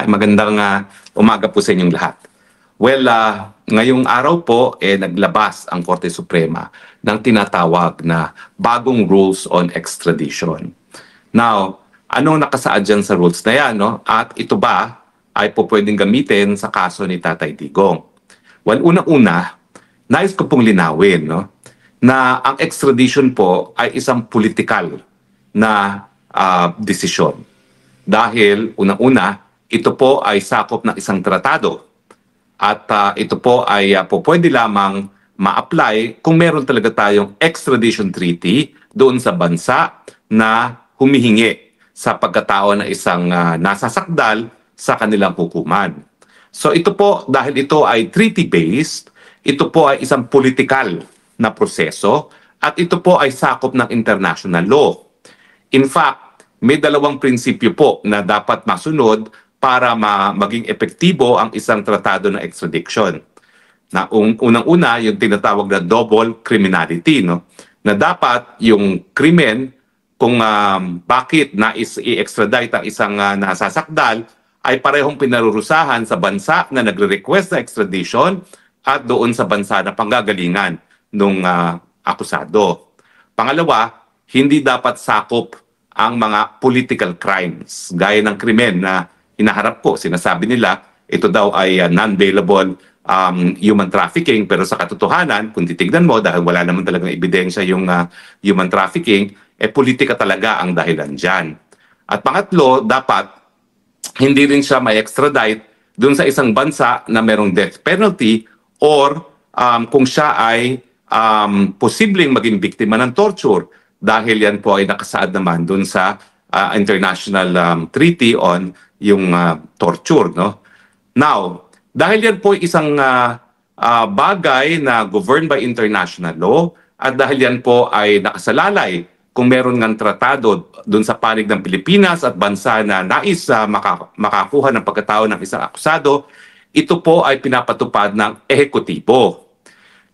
Magandang umaga po sa inyong lahat. Well, ngayong araw po, naglabas ang Korte Suprema ng tinatawag na bagong rules on extradition. Now, anong nakasaad dyan sa rules na yan? No? At ito ba ay po pwedeng gamitin sa kaso ni Tatay Digong? Well, unang-una, nais ko pong linawin na ang extradition po ay isang political na desisyon. Dahil unang-una, ito po ay sakop ng isang tratado. At ito po ay pwede lamang ma-apply kung meron talaga tayong extradition treaty doon sa bansa na humihingi sa pagkatao na isang nasasakdal sa kanilang hukuman. So ito po, dahil ito ay treaty-based, ito po ay isang political na proseso at ito po ay sakop ng international law. In fact, may dalawang prinsipyo po na dapat masunod para maging epektibo ang isang tratado ng extradition. Na unang-una, yung tinatawag na double criminality, na dapat yung krimen kung bakit nais i-extradite ang isang nasasakdal ay parehong pinarurusahan sa bansa na nagre-request na extradition at doon sa bansa na panggagalingan ng akusado. Pangalawa, hindi dapat sakop ang mga political crimes gaya ng krimen na hinaharap ko. Sinasabi nila, ito daw ay non-bailable human trafficking, pero sa katotohanan, kung titignan mo, dahil wala naman talagang ebidensya yung human trafficking, politika talaga ang dahilan dyan. At pangatlo, dapat hindi rin siya may extradite dun sa isang bansa na merong death penalty or kung siya ay posibleng maging biktima ng torture dahil yan po ay nakasaad naman dun sa international treaty on yung torture. Now, dahil yan po isang bagay na governed by international law at dahil yan po ay nakasalalay kung meron ng tratado dun sa panig ng Pilipinas at bansa na nais makakuha ng pagkatao ng isang akusado, ito po ay pinapatupad ng ehekutibo.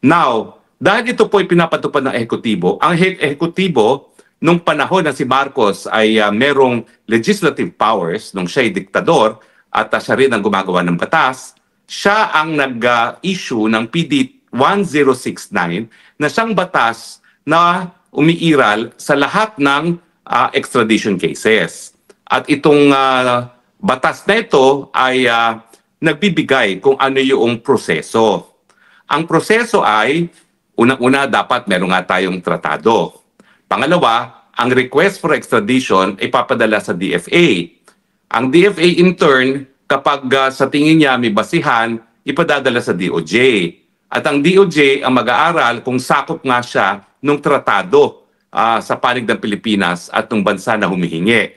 Now, dahil ito po ay pinapatupad ng ehekutibo, ang ehekutibo nung panahon na si Marcos ay merong legislative powers nung siya ay diktador at siya rin ang gumagawa ng batas, siya ang nag-issue ng PD 1069 na siyang batas na umiiral sa lahat ng extradition cases. At itong batas na ito ay nagbibigay kung ano yung proseso. Ang proseso ay, unang-una dapat meron nga tayong tratado. Pangalawa, ang request for extradition ay papadala sa DFA. Ang DFA in turn, kapag sa tingin niya may basihan, ipadadala sa DOJ. At ang DOJ ang mag-aaral kung sakop nga siya ng tratado sa panig ng Pilipinas at ng bansa na humihingi.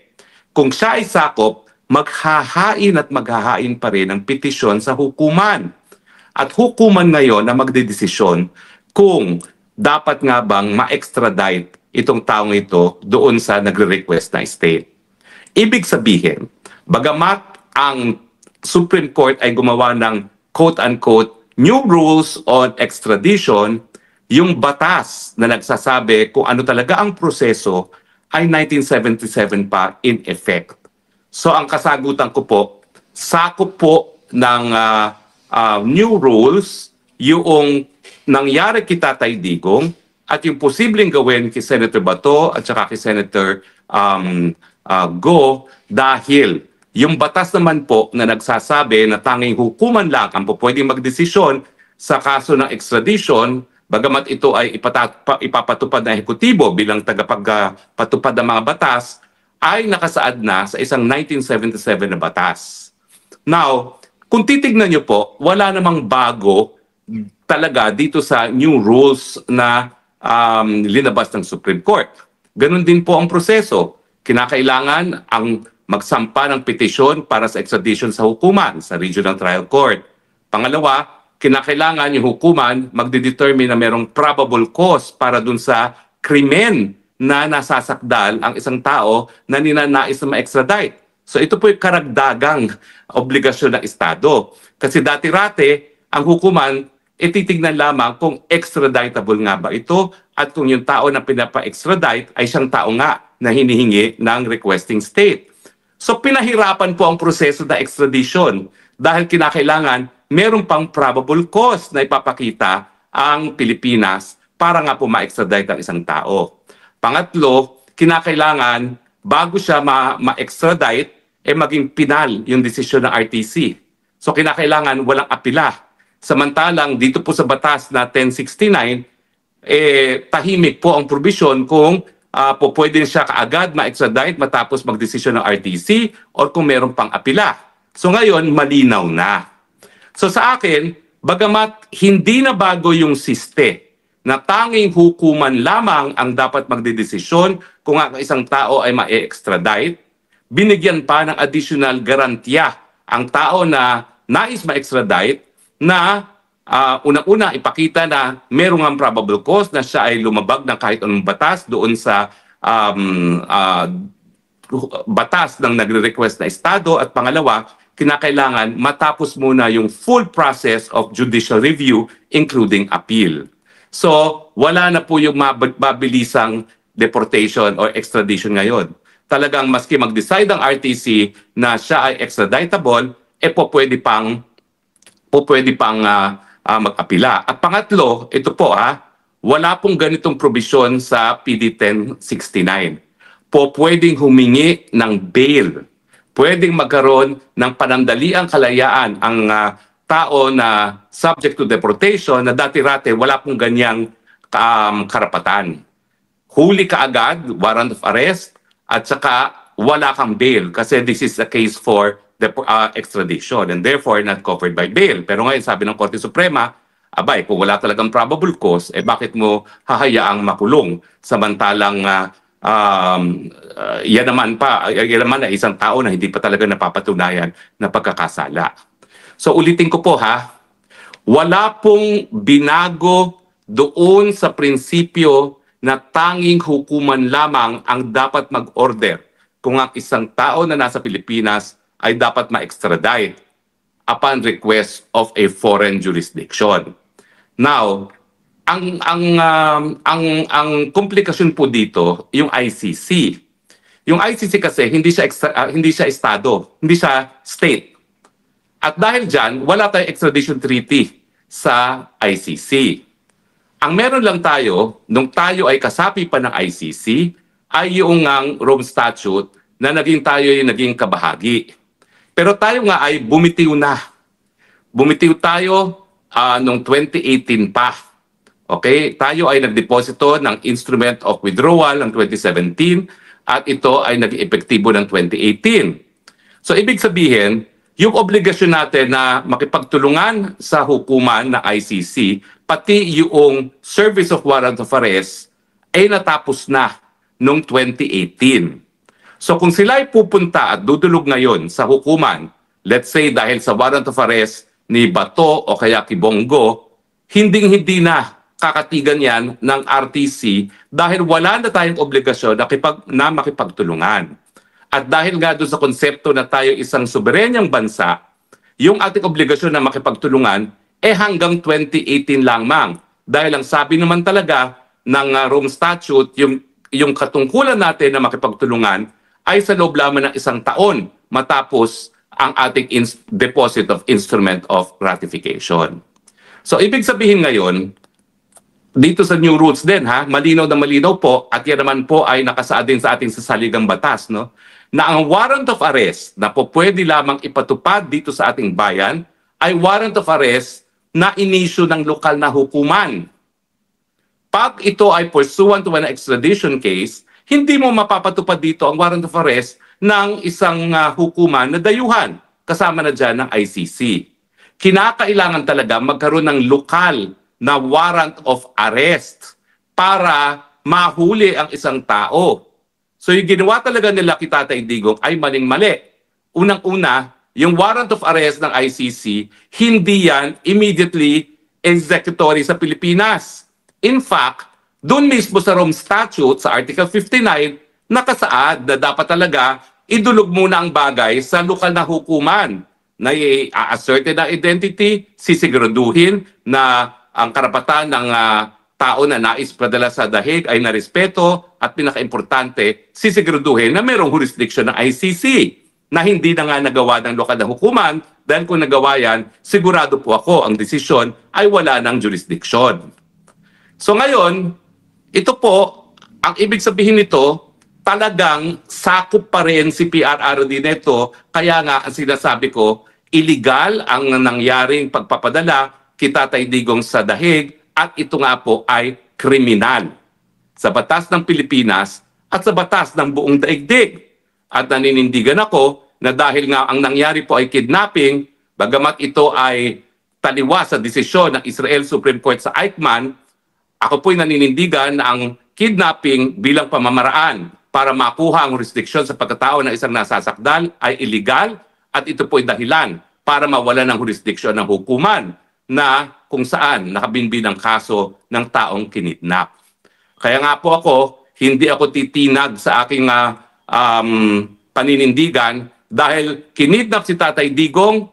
Kung siya ay sakop, maghahain at maghahain pa rin ng petisyon sa hukuman. At hukuman ngayon na magdedesisyon kung dapat nga bang ma-extradite itong taong ito doon sa nagre-request na state. Ibig sabihin, bagamat ang Supreme Court ay gumawa ng quote-unquote new rules on extradition, yung batas na nagsasabi kung ano talaga ang proseso ay 1977 pa in effect. So ang kasagutan ko po, sakop po ng new rules yung nangyari kay Tatay Digong at yung posibleng gawin kay Senator Bato at saka kay Senator Go dahil yung batas naman po na nagsasabi na tanging hukuman lang ang pwedeng magdesisyon sa kaso ng extradition, bagamat ito ay ipapatupad na ehekutibo bilang tagapagpatupad ng mga batas, ay nakasaad na sa isang 1977 na batas. Now, kung titignan nyo po, wala namang bago talaga dito sa new rules na linabas ng Supreme Court. Ganon din po ang proseso. Kinakailangan ang magsampa ng petisyon para sa extradition sa hukuman, sa Regional Trial Court. Pangalawa, kinakailangan yung hukuman magdedetermine na merong probable cause para dun sa krimen na nasasakdal ang isang tao na ninanais na ma-extradite. So ito po yung karagdagang obligasyon ng Estado. Kasi dati-rate, ang hukuman, titignan lamang kung extraditable nga ba ito at kung yung tao na pinapa-extradite ay siyang tao nga na hinihingi ng requesting state. So pinahirapan po ang proseso na extradition dahil kinakailangan meron pang probable cause na ipapakita ang Pilipinas para nga po ma-extradite ang isang tao. Pangatlo, kinakailangan bago siya ma-extradite, maging pinal yung desisyon ng RTC. So kinakailangan walang apila. Samantalang dito po sa batas na 1069, tahimik po ang provision kung po pwede siya kaagad ma-extradite matapos magdesisyon ng RTC or kung meron pang apila. So ngayon, malinaw na. So sa akin, bagamat hindi na bago yung siste na tanging hukuman lamang ang dapat magdedesisyon kung ang isang tao ay ma-extradite, binigyan pa ng additional garantiya ang tao na nais ma-extradite na unang-una ipakita na merong ang probable cause na siya ay lumabag ng kahit anong batas doon sa batas ng nagre-request na estado, at pangalawa, kinakailangan matapos muna yung full process of judicial review including appeal. So, wala na po yung mabilisang deportation or extradition ngayon. Talagang maski mag-decide ang RTC na siya ay extraditable, pwede pang mag-apila. At pangatlo, ito po wala pong ganitong provision sa PD 1069. Pwedeng humingi ng bail. Pwedeng magkaroon ng panandaliang kalayaan ang tao na subject to deportation na dati-rate wala pong ganyang karapatan. Huli ka agad, warrant of arrest, at saka wala kang bail kasi this is a case for the extradition and therefore not covered by bail. Pero ngayon sabi ng Korte Suprema, abay, kung wala talagang probable cause, bakit mo hahayaang makulong? Samantalang yan naman ay isang tao na hindi pa talaga napapatunayan na pagkakasala. So ulitin ko po wala pong binago doon sa prinsipyo na tanging hukuman lamang ang dapat mag-order kung ang isang tao na nasa Pilipinas ay dapat ma-extradite upon request of a foreign jurisdiction. Now, ang komplikasyon po dito, yung ICC. Yung ICC kasi hindi siya estado, hindi siya state. At dahil diyan, wala tayong extradition treaty sa ICC. Ang meron lang tayo, nung tayo ay kasapi pa ng ICC, ay yung Rome Statute na naging kabahagi. Pero tayo nga ay bumitiw na. Bumitiw tayo noong 2018 pa. Okay? Tayo ay nagdeposito ng Instrument of Withdrawal ng 2017 at ito ay naging epektibo ng 2018. So ibig sabihin, yung obligasyon natin na makipagtulungan sa hukuman ng ICC, pati yung Service of Warrant of Arrest, ay natapos na noong 2018. So kung sila ay pupunta at dudulog ngayon sa hukuman, let's say dahil sa warrant of arrest ni Bato o kaya Kibongo, hindi na kakatigan yan ng RTC dahil wala na tayong obligasyon na makipagtulungan. At dahil nga doon sa konsepto na tayo isang soberenyang bansa, yung ating obligasyon na makipagtulungan hanggang 2018 lamang. Dahil ang sabi naman talaga ng Rome Statute, yung katungkulan natin na makipagtulungan ay sa loob lamang ng isang taon matapos ang ating deposit of instrument of ratification. So ibig sabihin ngayon, dito sa new rules din malinaw na malinaw po, at yan naman po ay nakasaad din sa ating sasaligang batas, no, na ang warrant of arrest na po pwede lamang ipatupad dito sa ating bayan ay warrant of arrest na inisyu ng lokal na hukuman. Pag ito ay pursuant to an extradition case, hindi mo mapapatupad dito ang warrant of arrest ng isang hukuman na dayuhan, kasama na dyan ng ICC. Kinakailangan talaga magkaroon ng lokal na warrant of arrest para mahuli ang isang tao. So yung ginawa talaga nila kay Tatay Digong ay maling-mali. Unang-una, yung warrant of arrest ng ICC, hindi yan immediately executory sa Pilipinas. In fact, doon mismo sa Rome Statute, sa Article 59, nakasaad na dapat talaga idulog muna ang bagay sa lokal na hukuman na i-asserted ang identity, sisiguraduhin na ang karapatan ng tao na nais padala sa dahig ay narespeto, at pinaka-importante, sisiguraduhin na mayroong jurisdiction ng ICC. na hindi na nga nagawa ng lokal na hukuman dahil kung nagawa yan, sigurado po ako ang desisyon ay wala ng jurisdiction. So ngayon, ito po, ang ibig sabihin nito, talagang sakop pa rin si PRRD nito, kaya nga ang sinasabi ko, illegal ang nangyaring pagpapadala kita Tatay Digong sa dahig at ito nga po ay kriminal sa batas ng Pilipinas at sa batas ng buong daigdig. At naninindigan ako na dahil nga ang nangyari po ay kidnapping, bagamat ito ay taliwas sa desisyon ng Israel Supreme Court sa Eichmann, ako po'y naninindigan na ang kidnapping bilang pamamaraan para makuha ang jurisdiksyon sa pagkatao ng isang nasasakdal ay illegal at ito po'y dahilan para mawala ng jurisdiksyon ng hukuman na kung saan nakabinbin ang kaso ng taong kinidnap. Kaya nga po ako, hindi ako titinag sa aking paninindigan dahil kinidnap si Tatay Digong,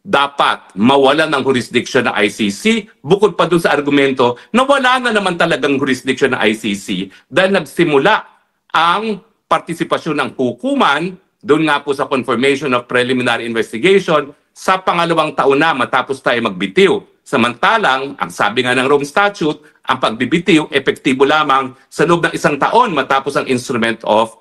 dapat mawalan ng jurisdiction ng ICC, bukod pa dun sa argumento na wala na naman talagang jurisdiction ng ICC dahil nagsimula ang partisipasyon ng hukuman, doon nga po sa confirmation of preliminary investigation, sa pangalawang taon na matapos tayo magbitiw. Samantalang, ang sabi nga ng Rome Statute, ang pagbibitiw, epektibo lamang sa loob ng isang taon matapos ang instrument of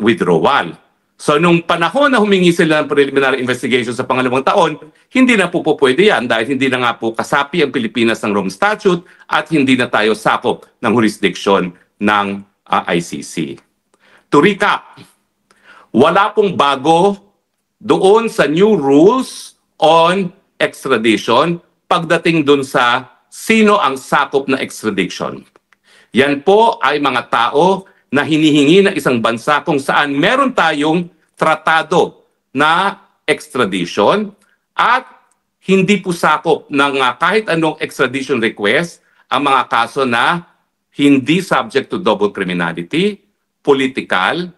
withdrawal. So, nung panahon na humingi sila ng preliminary investigation sa pangalawang taon, hindi na po pwede yan dahil hindi na nga po kasapi ang Pilipinas ng Rome Statute at hindi na tayo sakop ng jurisdiction ng ICC. To recap, wala pong bago doon sa new rules on extradition pagdating doon sa sino ang sakop na extradition. Yan po ay mga tao na hinihingi ng isang bansa kung saan meron tayong tratado na extradition at hindi po sakop ng kahit anong extradition request ang mga kaso na hindi subject to double criminality, political,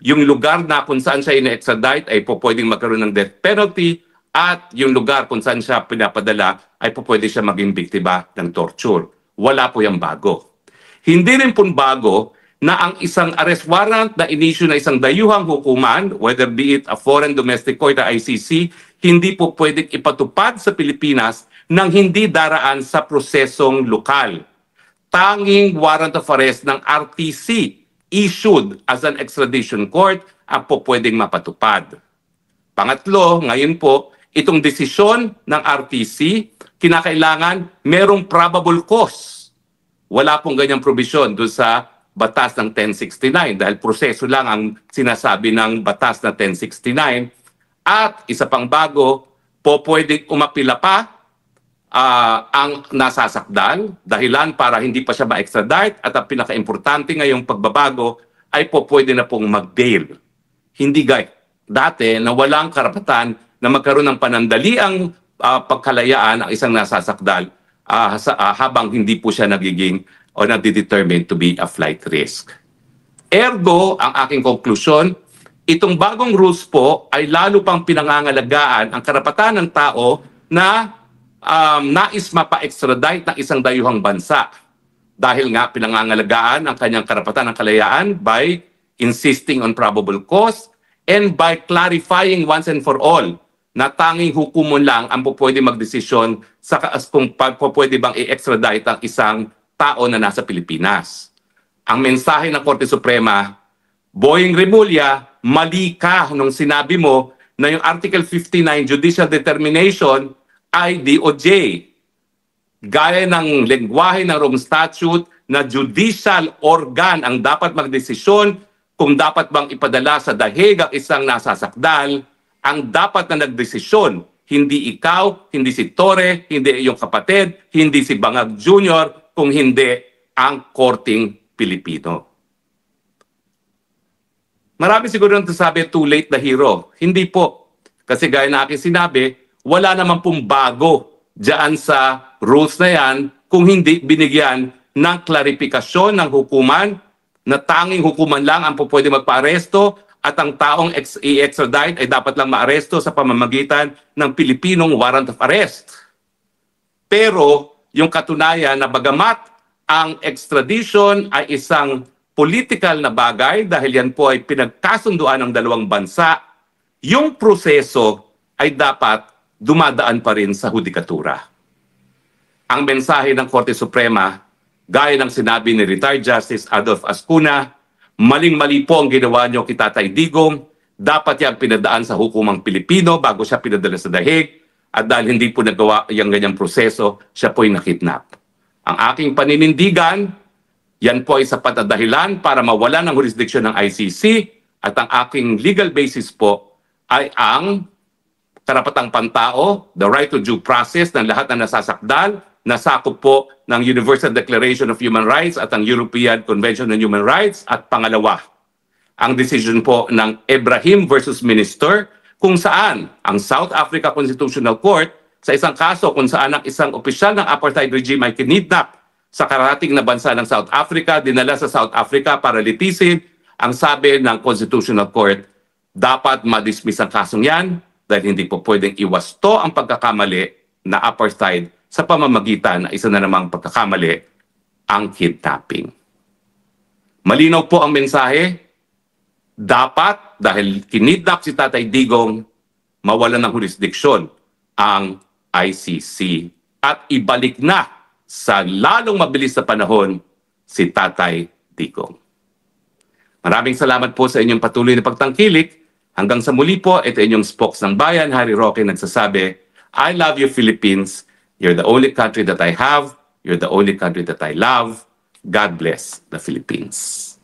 yung lugar na kung saan siya ina-extradite ay po pwedeng magkaroon ng death penalty at yung lugar kung saan siya pinapadala ay po pwede siya maging biktima ng torture. Wala po yung bago. Hindi rin po bago na ang isang arrest warrant na inisyu na isang dayuhang hukuman, whether be it a foreign domestic court or ICC, hindi po pwedeng ipatupad sa Pilipinas nang hindi daraan sa prosesong lokal. Tanging warrant of arrest ng RTC issued as an extradition court ang po pwedeng mapatupad. Pangatlo, ngayon po, itong desisyon ng RTC, kinakailangan merong probable cause. Wala pong ganyang provision doon sa batas ng 1069 dahil proseso lang ang sinasabi ng batas na 1069 at isa pang bago, po pwedeng umapila pa ang nasasakdal dahilan para hindi pa siya ma-extradite at ang pinaka-importante ngayong pagbabago ay po pwede na pong mag-bail. Hindi dati na walang karapatan na magkaroon ng panandaliang pagkalayaan ang isang nasasakdal habang hindi po siya nagiging o nadidetermine to be a flight risk. Ergo, ang aking konklusyon, itong bagong rules po ay lalo pang pinangangalagaan ang karapatan ng tao na nais mapa-extradite ng isang dayuhang bansa. Dahil nga pinangangalagaan ang kanyang karapatan ng kalayaan by insisting on probable cause and by clarifying once and for all na tanging hukumon lang ang pwede magdesisyon sa kung pwede bang i-extradite ang isang tao na nasa Pilipinas. Ang mensahe ng Korte Suprema, Boying Remulla, mali ka nung sinabi mo na yung Article 59 Judicial Determination ay DOJ. Gaya ng lengguwahe ng Rome Statute na judicial organ ang dapat magdesisyon kung dapat bang ipadala sa dahig ang isang nasasakdal, ang dapat na nagdesisyon, hindi ikaw, hindi si Torre, hindi iyong kapatid, hindi si Bangag Jr., kung hindi ang korting Pilipino. Marami siguro nang sabi, too late the hero. Hindi po. Kasi gaya na aking sinabi, wala naman pong bago dyan sa rules na yan kung hindi binigyan ng klarifikasyon ng hukuman na tanging hukuman lang ang pwede magpa-aresto at ang taong i-extradite ay dapat lang ma-aresto sa pamamagitan ng Pilipinong warrant of arrest. Pero yung katunayan na bagamat ang extradition ay isang political na bagay dahil yan po ay pinagkasunduan ng dalawang bansa yung proseso ay dapat dumadaan pa rin sa hudikatura. Ang mensahe ng Korte Suprema, gaya ng sinabi ni retired Justice Adolf Ascuna, maling-mali po ang ginawa niyo kay Tatay Digong, dapat yan pinadaan sa hukumang Pilipino bago siya pinadala sa dahig, at dahil hindi po nagawa yung ganyang proseso, siya po'y nakidnap. Ang aking paninindigan, yan po ay sapat na dahilan para mawala ng jurisdiction ng ICC, at ang aking legal basis po ay ang karapatang pantao, the right to due process ng lahat na nasasakdal, nasakop po ng Universal Declaration of Human Rights at ang European Convention on Human Rights, at pangalawa, ang decision po ng Ibrahim versus Minister, kung saan ang South Africa Constitutional Court sa isang kaso kung saan ang isang opisyal ng apartheid regime ay kinidnap sa karating na bansa ng South Africa, dinala sa South Africa para litisin, ang sabi ng Constitutional Court, dapat ma-dismiss ang kasong yan dahil hindi po pwedeng iwasto ang pagkakamali na apartheid sa pamamagitan na isa na namang pagkakamali, ang kidnapping. Malinaw po ang mensahe, dapat dahil kinidnap si Tatay Digong, mawalan ng jurisdiksyon ang ICC at ibalik na sa lalong mabilis na panahon si Tatay Digong. Maraming salamat po sa inyong patuloy na pagtangkilik. Hanggang sa muli po, ito inyong spokes ng bayan, Harry Roque, nagsasabi, I love you Philippines. You're the only country that I have. You're the only country that I love. God bless the Philippines.